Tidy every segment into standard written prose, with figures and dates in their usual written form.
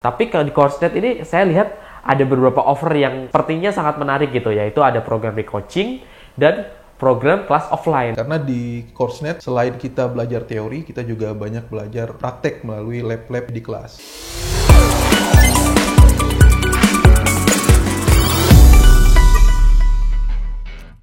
Tapi kalau di Coursenet ini saya lihat ada beberapa offer yang sepertinya sangat menarik gitu, yaitu ada program re-coaching dan program kelas offline. Karena di Coursenet selain kita belajar teori, kita juga banyak belajar praktek melalui lab-lab di kelas.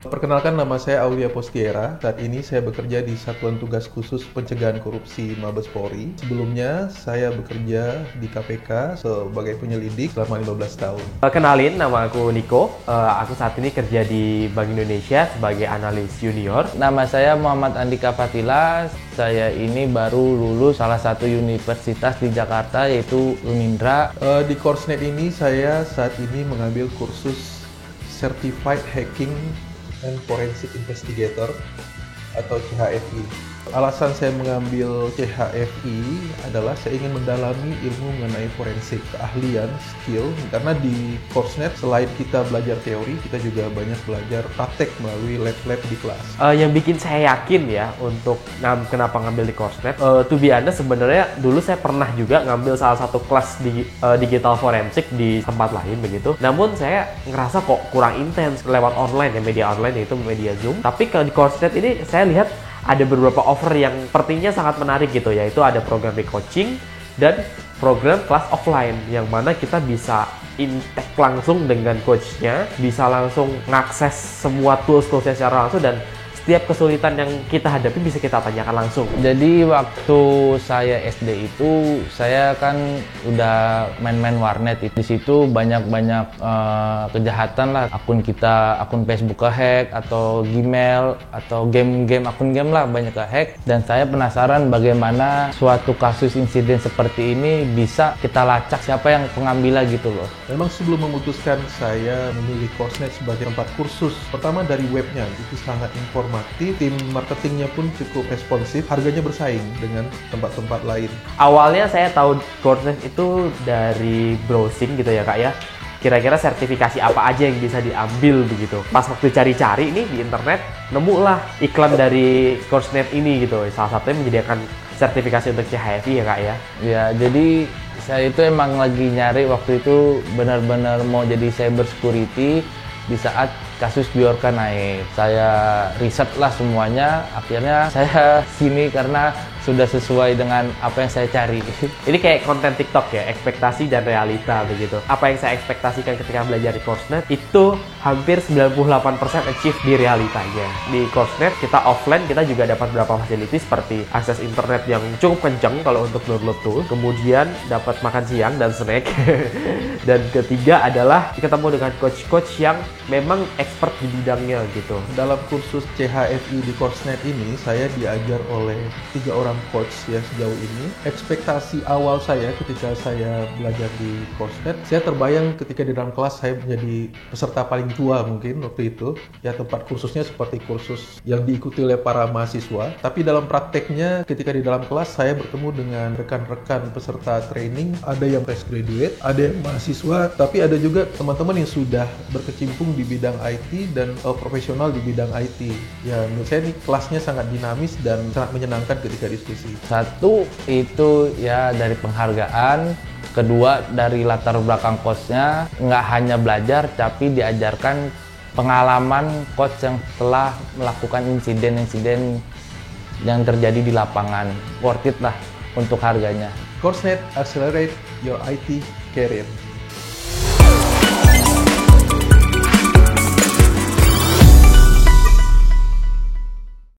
Perkenalkan, nama saya Aulia Postiera. Saat ini saya bekerja di Satuan Tugas Khusus Pencegahan Korupsi Mabes Polri. Sebelumnya saya bekerja di KPK sebagai penyelidik selama 15 tahun. Kenalin, nama aku Niko. Aku saat ini kerja di Bank Indonesia sebagai analis junior. Nama saya Muhammad Andika Fatila. Saya ini baru lulus salah satu universitas di Jakarta, yaitu Unindra. Di Coursenet ini saya saat ini mengambil kursus Certified Hacking and Forensic Investigator atau CHFI. Alasan saya mengambil CHFI adalah saya ingin mendalami ilmu mengenai forensik, keahlian, skill. Karena di Coursenet selain kita belajar teori, kita juga banyak belajar praktek melalui lab-lab di kelas. Yang bikin saya yakin ya untuk kenapa ngambil di Coursenet, to be honest, sebenarnya dulu saya pernah juga ngambil salah satu kelas di digital forensik di tempat lain begitu. Namun saya ngerasa kok kurang intens lewat online ya, media online, yaitu media Zoom. Tapi kalau di Coursenet ini saya lihat ada beberapa offer yang sepertinya sangat menarik gitu, yaitu ada program re-coaching dan program kelas offline yang mana kita bisa intake langsung dengan coachnya, bisa langsung ngakses semua tools-toolsnya secara langsung, dan setiap kesulitan yang kita hadapi bisa kita tanyakan langsung. Jadi waktu saya SD itu saya kan udah main-main warnet. Di situ banyak-banyak kejahatan lah. Akun Facebook kehack, atau Gmail, atau akun game lah banyak kehack. Dan saya penasaran bagaimana suatu kasus insiden seperti ini bisa kita lacak siapa yang pengambilnya gitu loh. Memang sebelum memutuskan saya memilih Coursenet sebagai tempat kursus, pertama dari webnya itu sangat informatif. Tim marketingnya pun cukup responsif, harganya bersaing dengan tempat-tempat lain. Awalnya saya tahu Coursenet itu dari browsing gitu ya Kak ya. Kira-kira sertifikasi apa aja yang bisa diambil begitu. Pas waktu cari-cari ini di internet, nemulah iklan dari Coursenet ini gitu. Salah satunya menyediakan sertifikasi untuk CHFI ya Kak ya. Ya, jadi saya itu emang lagi nyari waktu itu benar-benar mau jadi cyber security di saat kasus Bjorka naik. Saya riset lah semuanya, akhirnya saya sini karena sudah sesuai dengan apa yang saya cari. Ini kayak konten TikTok ya, ekspektasi dan realita begitu. Apa yang saya ekspektasikan ketika belajar di Coursenet itu hampir 98% achieve di realitanya. Di Coursenet kita offline, kita juga dapat beberapa fasilitas seperti akses internet yang cukup kencang kalau untuk download tool, kemudian dapat makan siang dan snack. Dan ketiga adalah ketemu dengan coach-coach yang memang expert di bidangnya gitu. Dalam kursus CHFI di Coursenet ini, saya diajar oleh 3 orang coach ya sejauh ini. Ekspektasi awal saya ketika saya belajar di Coursenet, saya terbayang ketika di dalam kelas saya menjadi peserta paling tua mungkin waktu itu. Ya, tempat kursusnya seperti kursus yang diikuti oleh para mahasiswa. Tapi dalam prakteknya ketika di dalam kelas saya bertemu dengan rekan-rekan peserta training. Ada yang fresh graduate, ada yang mahasiswa, tapi ada juga teman-teman yang sudah berkecimpung di bidang IT dan profesional di bidang IT. Ya, menurut saya ini kelasnya sangat dinamis dan sangat menyenangkan ketika diskusi. Satu itu ya dari penghargaan, kedua dari latar belakang coachnya, nggak hanya belajar tapi diajarkan pengalaman coach yang telah melakukan insiden-insiden yang terjadi di lapangan. Worth it lah untuk harganya. Coursenet, accelerate your IT career.